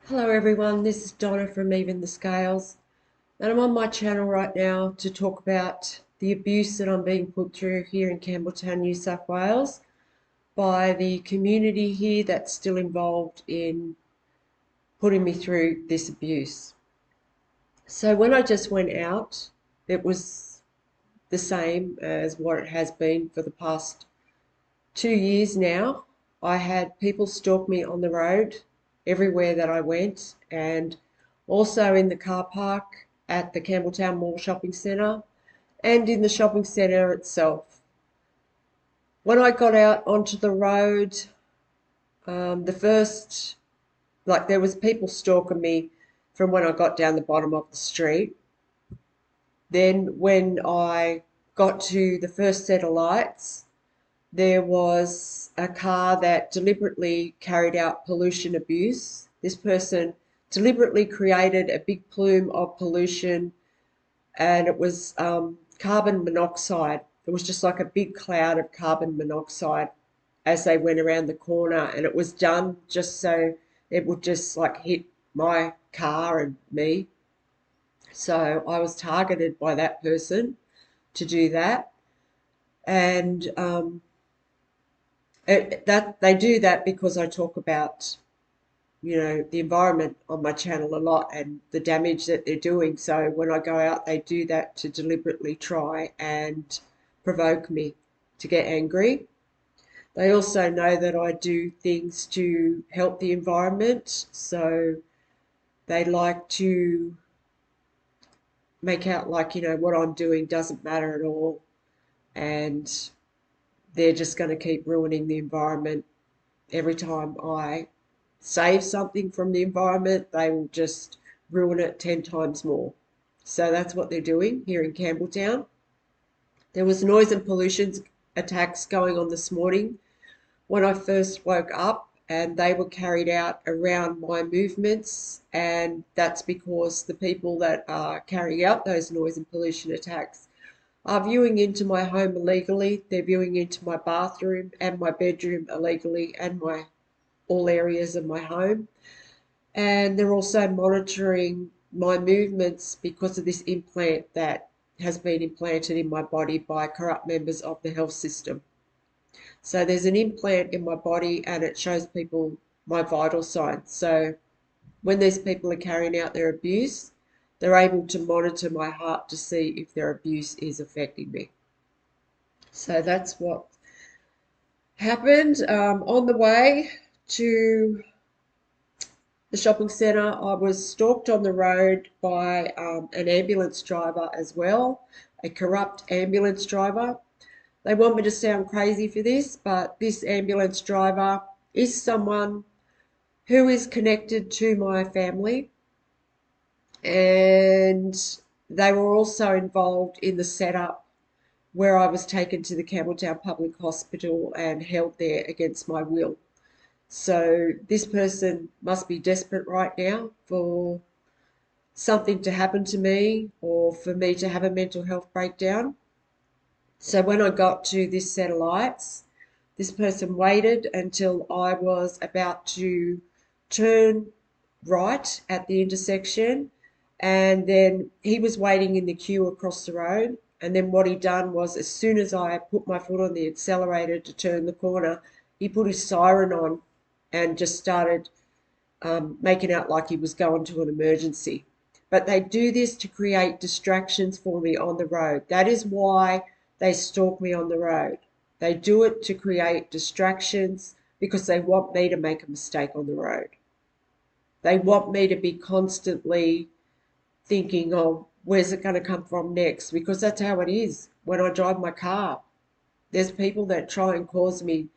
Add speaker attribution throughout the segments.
Speaker 1: Hello everyone, this is Donna from Even the Scales, and I'm on my channel right now to talk about the abuse that I'm being put through here in Campbelltown, New South Wales, by the community here that's still involved in putting me through this abuse. So when I just went out, it was the same as what it has been for the past 2 years now. I had people stalk me on the road everywhere that I went, and also in the car park at the Campbelltown Mall shopping centre and in the shopping centre itself. When I got out onto the road, the first, like there was people stalking me from when I got down the bottom of the street. Then when I got to the first set of lights, there was a car that deliberately carried out pollution abuse. This person deliberately created a big plume of pollution, and it was carbon monoxide. It was just like a big cloud of carbon monoxide as they went around the corner, and it was done just so it would just like hit my car and me. So I was targeted by that person to do that, and that they do that because I talk about, the environment on my channel a lot and the damage that they're doing. So when I go out, they do that to deliberately try and provoke me to get angry. They also know that I do things to help the environment, so they like to make out like, what I'm doing doesn't matter at all, and they're just going to keep ruining the environment. Every time I save something from the environment, they will just ruin it 10 times more. So that's what they're doing here in Campbelltown. There was noise and pollution attacks going on this morning when I first woke up, and they were carried out around my movements, and that's because the people that are carrying out those noise and pollution attacks are viewing into my home illegally. They're viewing into my bathroom and my bedroom illegally, and my all areas of my home. And they're also monitoring my movements because of this implant that has been implanted in my body by corrupt members of the health system. So there's an implant in my body, and it shows people my vital signs. So when these people are carrying out their abuse, they're able to monitor my heart to see if their abuse is affecting me. So that's what happened. On the way to the shopping centre, I was stalked on the road by an ambulance driver as well, a corrupt ambulance driver. They want me to sound crazy for this, but this ambulance driver is someone who is connected to my family, and they were also involved in the setup where I was taken to the Campbelltown Public Hospital and held there against my will. So this person must be desperate right now for something to happen to me or for me to have a mental health breakdown. So when I got to this set of lights, this person waited until I was about to turn right at the intersection, and then he was waiting in the queue across the road. And then what he done was, as soon as I put my foot on the accelerator to turn the corner, he put his siren on and just started making out like he was going to an emergency. But they do this to create distractions for me on the road. That is why they stalk me on the road. They do it to create distractions because they want me to make a mistake on the road. They want me to be constantly thinking, oh, where's it going to come from next? Because that's how it is when I drive my car. There's people that try and cause me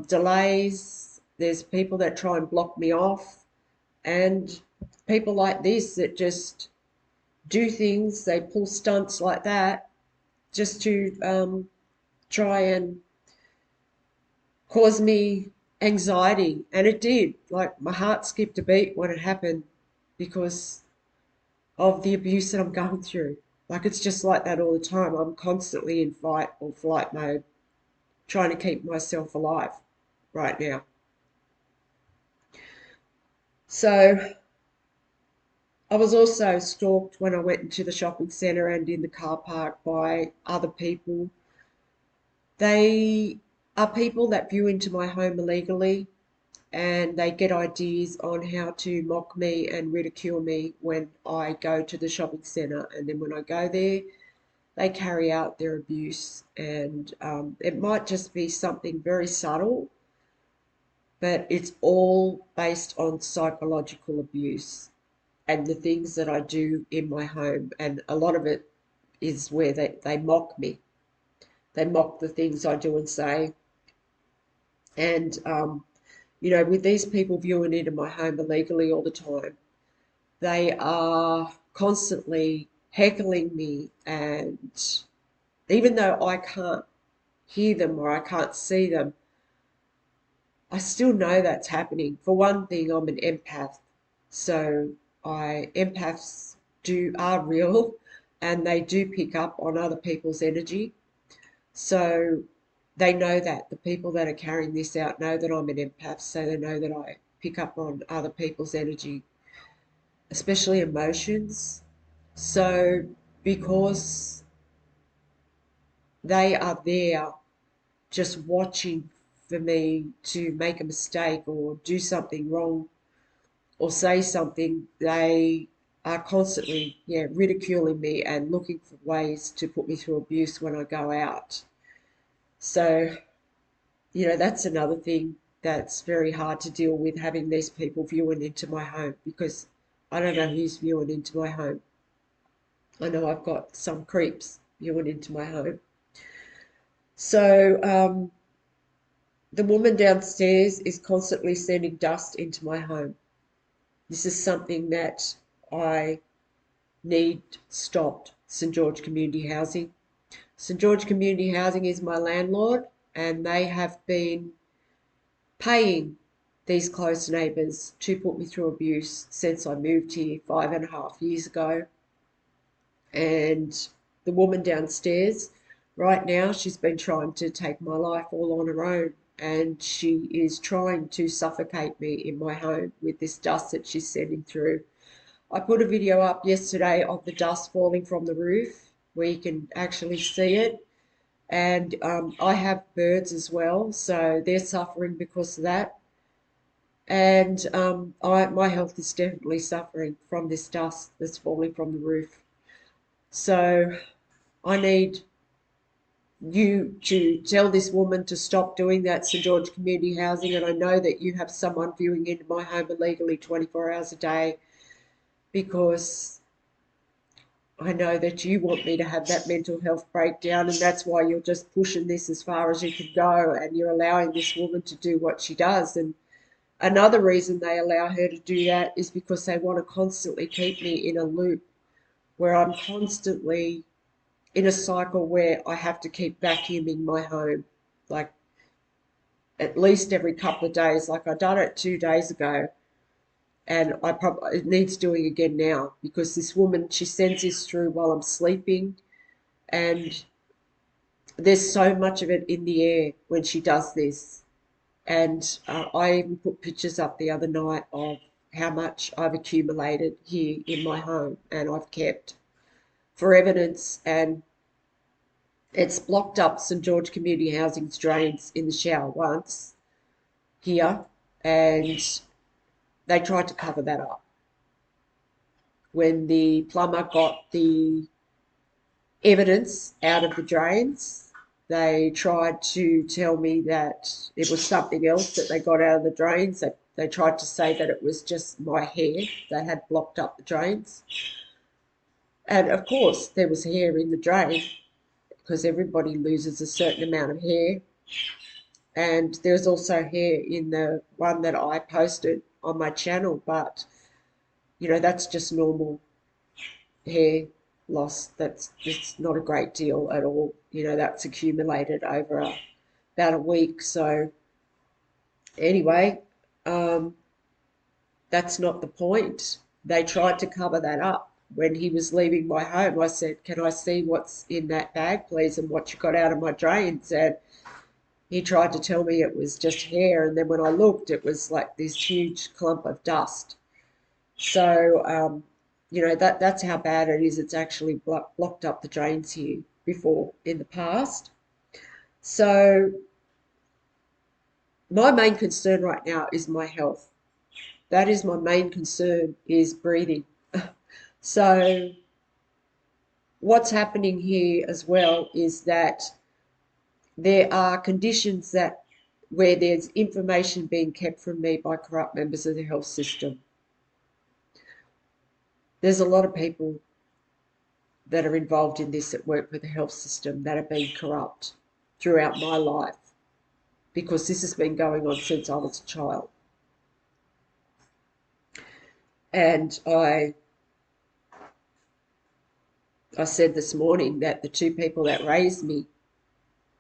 Speaker 1: delays. There's people that try and block me off, and people like this that just do things, they pull stunts like that just to try and cause me anxiety. And it did. Like, my heart skipped a beat when it happened because of the abuse that I'm going through. Like, it's just like that all the time. I'm constantly in fight or flight mode, trying to keep myself alive right now. So I was also stalked when I went into the shopping centre and in the car park by other people. They are people that view into my home illegally, and they get ideas on how to mock me and ridicule me when I go to the shopping centre. And then when I go there, they carry out their abuse. And it might just be something very subtle, but it's all based on psychological abuse and the things that I do in my home. And a lot of it is where they mock me. They mock the things I do and say. And, with these people viewing into my home illegally all the time, they are constantly heckling me. And even though I can't hear them or I can't see them, I still know that's happening. For one thing, I'm an empath. So empaths are real and they do pick up on other people's energy. So they know that the people that are carrying this out know that I'm an empath, so they know that I pick up on other people's energy, especially emotions. So because they are there just watching for me to make a mistake or do something wrong or say something, they are constantly, ridiculing me and looking for ways to put me through abuse when I go out. So, that's another thing that's very hard to deal with, having these people viewing into my home, because I don't know who's viewing into my home. I know I've got some creeps viewing into my home. So, the woman downstairs is constantly sending dust into my home. This is something that I need stopped. St George Community Housing. St George Community Housing is my landlord, and they have been paying these close neighbours to put me through abuse since I moved here 5.5 years ago. And the woman downstairs, right now, she's been trying to take my life all on her own, and she is trying to suffocate me in my home with this dust that she's sending through. I put a video up yesterday of the dust falling from the roof where you can actually see it. And I have birds as well, so they're suffering because of that. And my health is definitely suffering from this dust that's falling from the roof. So I need you to tell this woman to stop doing that, St George Community Housing. And I know that you have someone viewing into my home illegally 24 hours a day, because I know that you want me to have that mental health breakdown, and that's why you're just pushing this as far as you can go, and you're allowing this woman to do what she does. And another reason they allow her to do that is because they want to constantly keep me in a loop where I'm constantly in a cycle where I have to keep vacuuming my home, like at least every couple of days. Like I done it 2 days ago, and it needs doing again now, because this woman, she sends this through while I'm sleeping, and there's so much of it in the air when she does this. And I even put pictures up the other night of how much I've accumulated here in my home and I've kept for evidence. And it's blocked up St George Community Housing's drains in the shower once here, and they tried to cover that up. When the plumber got the evidence out of the drains, they tried to tell me that it was something else that they got out of the drains. They tried to say that it was just my hair that had blocked up the drains. And of course, there was hair in the drain, because everybody loses a certain amount of hair. And there's also hair in the one that I posted on my channel, but that's just normal hair loss. It's not a great deal at all. That's accumulated over about a week. So anyway, that's not the point. They tried to cover that up. When he was leaving my home, I said, "Can I see what's in that bag, please, and what you got out of my drains?" And he tried to tell me it was just hair. And then when I looked, it was like this huge clump of dust. So, that's how bad it is. It's actually blocked up the drains here before in the past. So my main concern right now is my health. That is my main concern, is breathing. So what's happening here as well is that there are conditions that where there's information being kept from me by corrupt members of the health system. There's a lot of people that are involved in this that work with the health system that have been corrupt throughout my life, because this has been going on since I was a child. And I said this morning that the two people that raised me,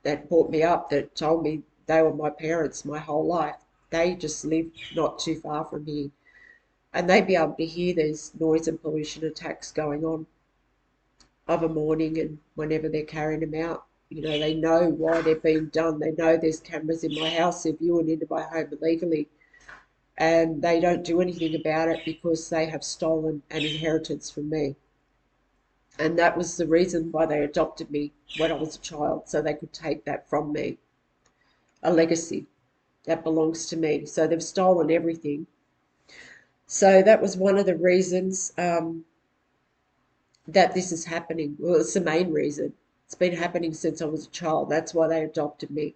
Speaker 1: that brought me up, that told me they were my parents my whole life, they just live not too far from here. And they'd be able to hear these noise and pollution attacks going on of a morning, and whenever they're carrying them out. They know why they're being done. They know there's cameras in my house. They're viewing into my home illegally. And they don't do anything about it because they have stolen an inheritance from me. And that was the reason why they adopted me when I was a child, so they could take that from me, a legacy that belongs to me. So they've stolen everything. So that was one of the reasons that this is happening. Well, it's the main reason. It's been happening since I was a child. That's why they adopted me.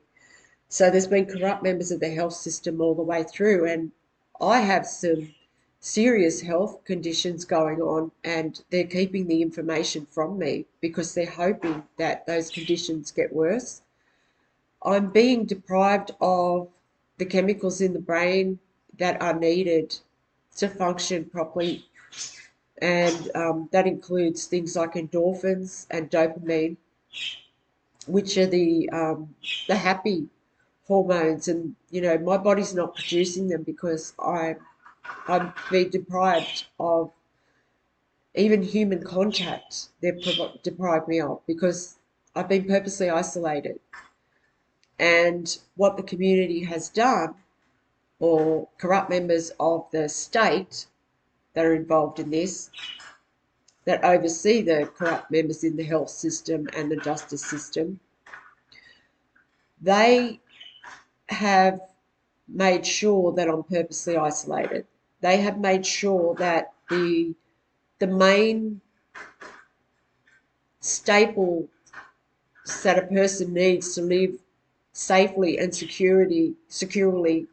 Speaker 1: So there's been corrupt members of the health system all the way through, and I have some serious health conditions going on, and they're keeping the information from me because they're hoping that those conditions get worse. I'm being deprived of the chemicals in the brain that are needed to function properly, and that includes things like endorphins and dopamine, which are the happy hormones. And my body's not producing them because I'm being deprived of even human contact. They've deprived me of because I've been purposely isolated. And what the community has done, or corrupt members of the state that are involved in this, that oversee the corrupt members in the health system and the justice system, they have made sure that I'm purposely isolated. They have made sure that the main staple that a person needs to live safely and securely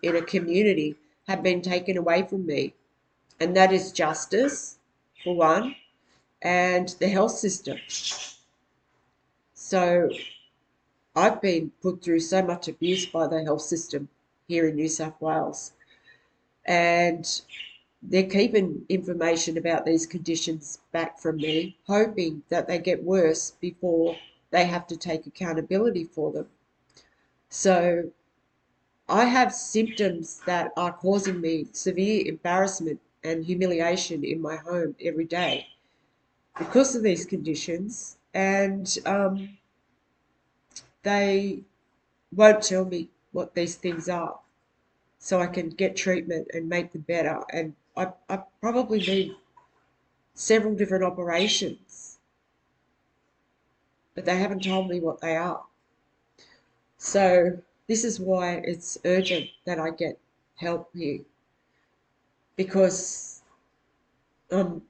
Speaker 1: in a community have been taken away from me. And that is justice, for one, and the health system. So I've been put through so much abuse by the health system here in New South Wales. And they're keeping information about these conditions back from me, hoping that they get worse before they have to take accountability for them. So I have symptoms that are causing me severe embarrassment and humiliation in my home every day because of these conditions, and they won't tell me what these things are so I can get treatment and make them better. And I probably need several different operations, but they haven't told me what they are. So this is why it's urgent that I get help here, because I'm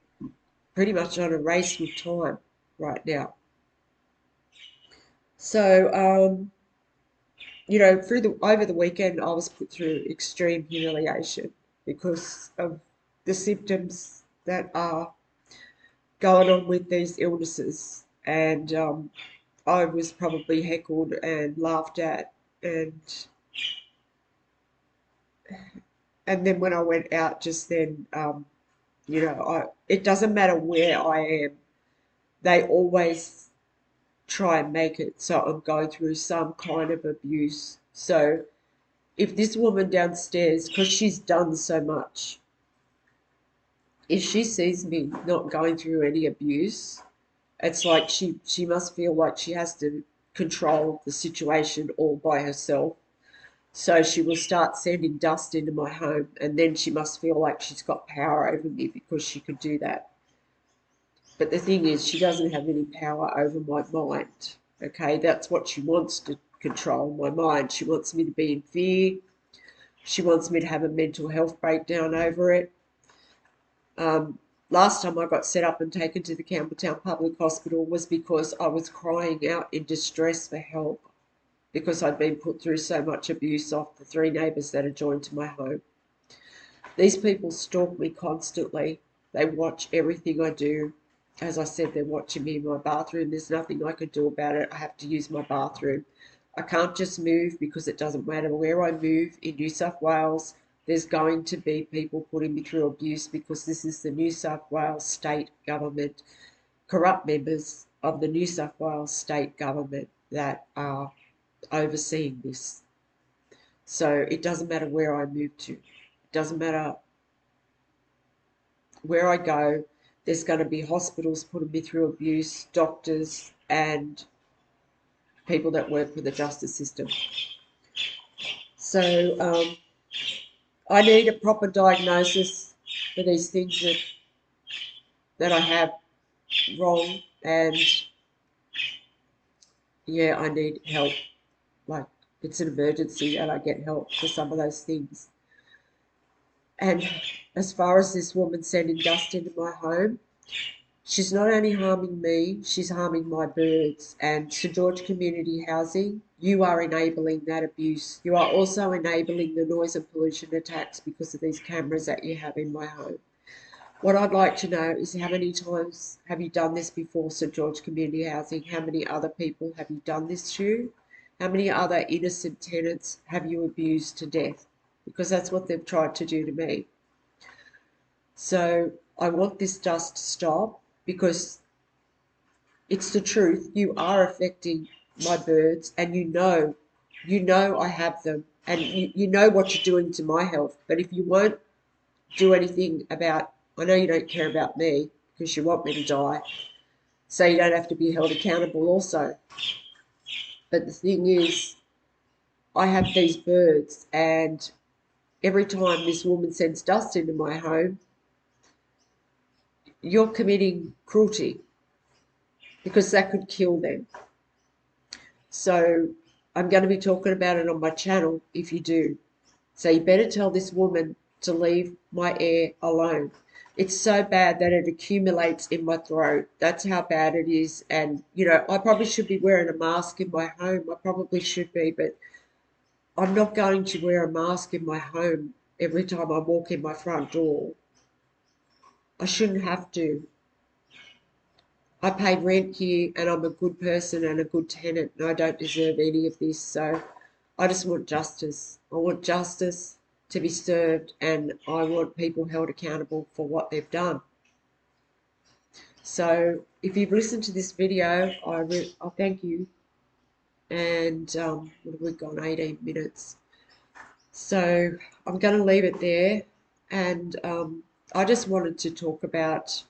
Speaker 1: pretty much on a race with time right now. So, over the weekend, I was put through extreme humiliation because of the symptoms that are going on with these illnesses. And I was probably heckled and laughed at, and then when I went out just then, it doesn't matter where I am, they always try and make it so I'm going through some kind of abuse. So if this woman downstairs, because she's done so much, if she sees me not going through any abuse, it's like she must feel like she has to control the situation all by herself. So she will start sending dust into my home, and then she must feel like she's got power over me because she could do that. But the thing is, she doesn't have any power over my mind. Okay, that's what she wants to control, my mind. She wants me to be in fear. She wants me to have a mental health breakdown over it. Last time I got set up and taken to the Campbelltown Public Hospital was because I was crying out in distress for help because I'd been put through so much abuse off the 3 neighbours that had joined to my home. These people stalk me constantly. They watch everything I do. As I said, they're watching me in my bathroom. There's nothing I can do about it. I have to use my bathroom. I can't just move because it doesn't matter where I move in New South Wales. There's going to be people putting me through abuse because this is the New South Wales state government, corrupt members of the New South Wales state government that are overseeing this. So it doesn't matter where I move to. It doesn't matter where I go, there's going to be hospitals putting me through abuse, doctors, and people that work with the justice system. So I need a proper diagnosis for these things that I have wrong, and yeah, I need help. Like, it's an emergency and I get help for some of those things. And as far as this woman sending dust into my home, she's not only harming me, she's harming my birds. And St George Community Housing, you are enabling that abuse. You are also enabling the noise and pollution attacks because of these cameras that you have in my home. What I'd like to know is how many times have you done this before, St George Community Housing? How many other people have you done this to? How many other innocent tenants have you abused to death? Because that's what they've tried to do to me. So I want this dust to stop because it's the truth. You are affecting my birds, and you know I have them, and you know what you're doing to my health. But if you won't do anything about, I know you don't care about me because you want me to die, so you don't have to be held accountable also. But the thing is, I have these birds, and every time this woman sends dust into my home, you're committing cruelty because that could kill them. So I'm going to be talking about it on my channel if you do. So you better tell this woman to leave my air alone. It's so bad that it accumulates in my throat. That's how bad it is. And, I probably should be wearing a mask in my home. I probably should be, but I'm not going to wear a mask in my home every time I walk in my front door. I shouldn't have to. I pay rent here and I'm a good person and a good tenant and I don't deserve any of this. So I just want justice. I want justice to be served and I want people held accountable for what they've done. So if you've listened to this video, I thank you. And what have we gone? 18 minutes. So I'm going to leave it there. And I just wanted to talk about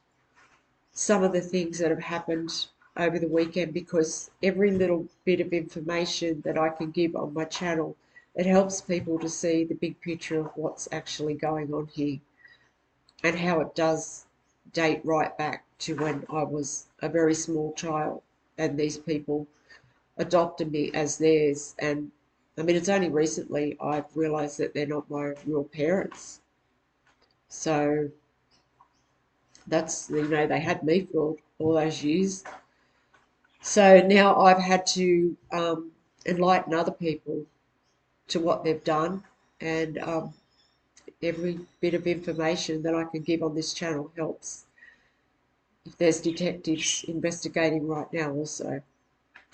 Speaker 1: some of the things that have happened over the weekend because every little bit of information that I can give on my channel, it helps people to see the big picture of what's actually going on here and how it does date right back to when I was a very small child and these people adopted me as theirs. And I mean, it's only recently I've realised that they're not my real parents. So that's, they had me for all those years. So now I've had to enlighten other people to what they've done, and every bit of information that I can give on this channel helps. If there's detectives investigating right now also.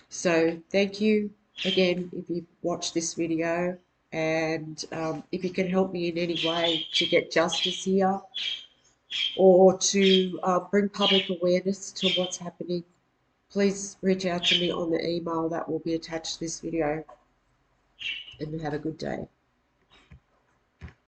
Speaker 1: So thank you again if you've watched this video, and if you can help me in any way to get justice here or to bring public awareness to what's happening, please reach out to me on the email that will be attached to this video, and have a good day.